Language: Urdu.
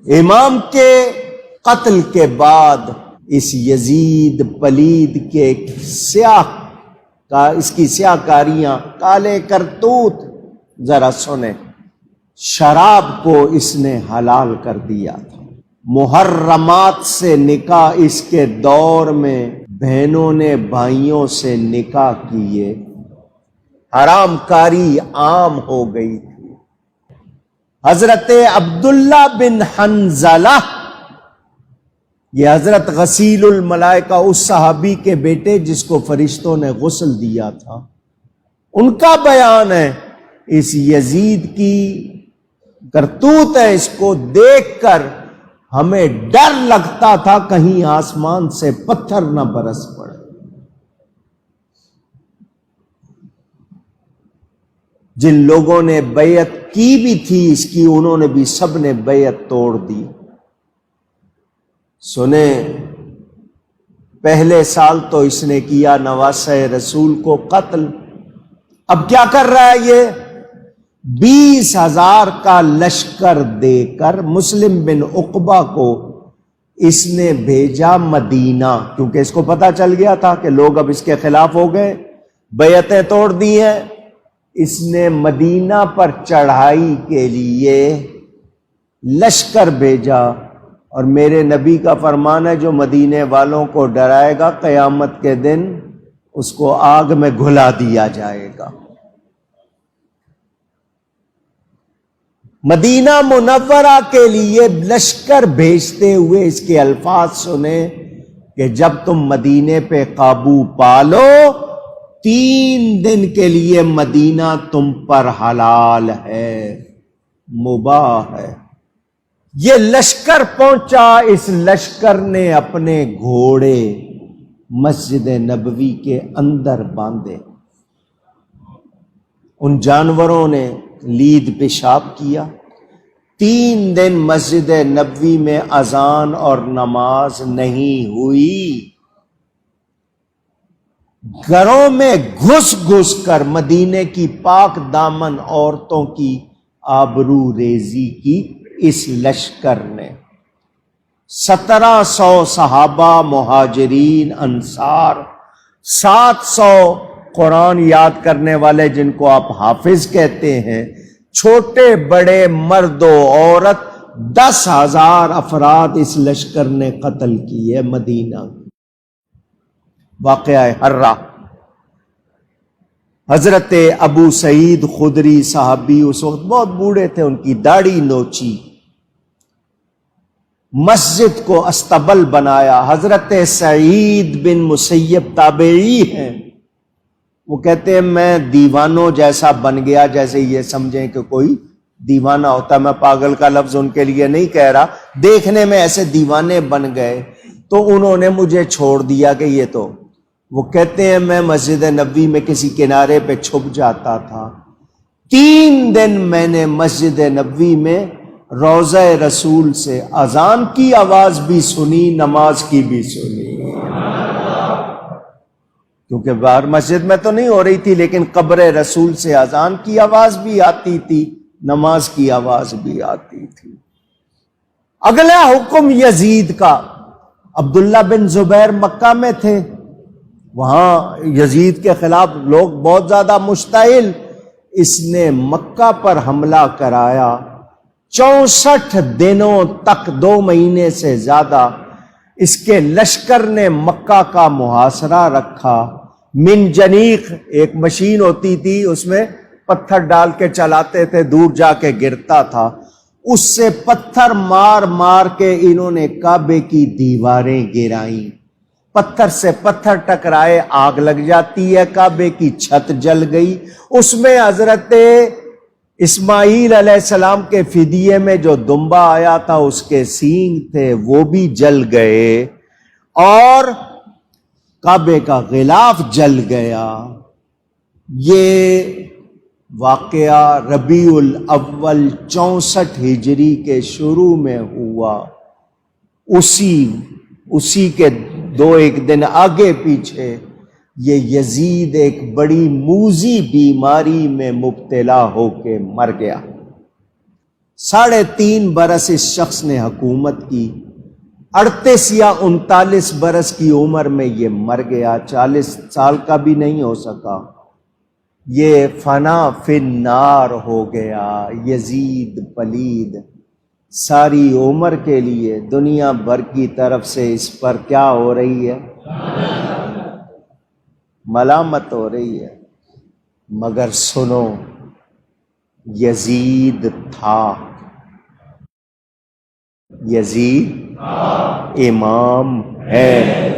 امام کے قتل کے بعد اس یزید پلید کے اس کی سیاہ کاریاں، کالے کرتوت ذرا سنیں۔ شراب کو اس نے حلال کر دیا تھا، محرمات سے نکاح اس کے دور میں بہنوں نے بھائیوں سے نکاح کیے، حرام کاری عام ہو گئی تھی۔ حضرت عبداللہ بن حنظلہ، یہ حضرت غسیل الملائکہ، اس صحابی کے بیٹے جس کو فرشتوں نے غسل دیا تھا، ان کا بیان ہے اس یزید کی کرتوت ہے، اس کو دیکھ کر ہمیں ڈر لگتا تھا کہیں آسمان سے پتھر نہ برس پڑے۔ جن لوگوں نے بیعت کی بھی تھی اس کی، انہوں نے بھی سب نے بیعت توڑ دی۔ سنیں، پہلے سال تو اس نے کیا نواسہ رسول کو قتل، اب کیا کر رہا ہے یہ؟ 20,000 کا لشکر دے کر مسلم بن عقبہ کو اس نے بھیجا مدینہ، کیونکہ اس کو پتا چل گیا تھا کہ لوگ اب اس کے خلاف ہو گئے، بیعتیں توڑ دی ہیں۔ اس نے مدینہ پر چڑھائی کے لیے لشکر بھیجا، اور میرے نبی کا فرمان ہے جو مدینے والوں کو ڈرائے گا قیامت کے دن اس کو آگ میں گھلا دیا جائے گا۔ مدینہ منورہ کے لیے لشکر بھیجتے ہوئے اس کے الفاظ سنیں کہ جب تم مدینے پہ قابو پالو 3 دن کے لیے مدینہ تم پر حلال ہے، مباح ہے۔ یہ لشکر پہنچا، اس لشکر نے اپنے گھوڑے مسجد نبوی کے اندر باندھے، ان جانوروں نے لید پیشاب کیا۔ 3 دن مسجد نبوی میں اذان اور نماز نہیں ہوئی۔ گھروں میں گھس گھس کر مدینے کی پاک دامن عورتوں کی آبرو ریزی کی اس لشکر نے۔ 1700 صحابہ، مہاجرین، انصار، 700 قرآن یاد کرنے والے جن کو آپ حافظ کہتے ہیں، چھوٹے بڑے مرد و عورت، 10,000 افراد اس لشکر نے قتل کیے مدینہ۔ واقعہ حرہ، حضرت ابو سعید خدری صحابی اس وقت بہت بوڑھے تھے، ان کی داڑھی نوچی، مسجد کو استبل بنایا۔ حضرت سعید بن مسیب تابعی ہیں، وہ کہتے ہیں میں دیوانوں جیسا بن گیا، جیسے یہ سمجھیں کہ کوئی دیوانہ ہوتا ہے، میں پاگل کا لفظ ان کے لیے نہیں کہہ رہا، دیکھنے میں ایسے دیوانے بن گئے تو انہوں نے مجھے چھوڑ دیا کہ یہ تو، وہ کہتے ہیں میں مسجد نبوی میں کسی کنارے پہ چھپ جاتا تھا، 3 دن میں نے مسجد نبوی میں روضہ رسول سے اذان کی آواز بھی سنی، نماز کی بھی سنی، کیونکہ باہر مسجد میں تو نہیں ہو رہی تھی، لیکن قبر رسول سے اذان کی آواز بھی آتی تھی، نماز کی آواز بھی آتی تھی۔ اگلا حکم یزید کا، عبداللہ بن زبیر مکہ میں تھے، وہاں یزید کے خلاف لوگ بہت زیادہ مشتعل، اس نے مکہ پر حملہ کرایا، 64 دنوں تک، 2 مہینے سے زیادہ اس کے لشکر نے مکہ کا محاصرہ رکھا۔ منجنیق ایک مشین ہوتی تھی، اس میں پتھر ڈال کے چلاتے تھے، دور جا کے گرتا تھا، اس سے پتھر مار مار کے انہوں نے کعبے کی دیواریں گرائیں، پتھر سے پتھر ٹکرائے، آگ لگ جاتی ہے، کعبے کی چھت جل گئی، اس میں حضرت اسماعیل علیہ السلام کے فدیے میں جو دمبا آیا تھا اس کے سینگ تھے وہ بھی جل گئے، اور کعبے کا غلاف جل گیا۔ یہ واقعہ ربیع الاول 64 ہجری کے شروع میں ہوا، اسی کے 2-1 دن آگے پیچھے یہ یزید ایک بڑی موذی بیماری میں مبتلا ہو کے مر گیا۔ 3.5 برس اس شخص نے حکومت کی، 38 یا 39 برس کی عمر میں یہ مر گیا، 40 سال کا بھی نہیں ہو سکا، یہ فنا فی النار ہو گیا۔ یزید پلید ساری عمر کے لیے دنیا بھر کی طرف سے اس پر کیا ہو رہی ہے؟ ملامت ہو رہی ہے۔ مگر سنو، یزید تھا، یزید امام ہے۔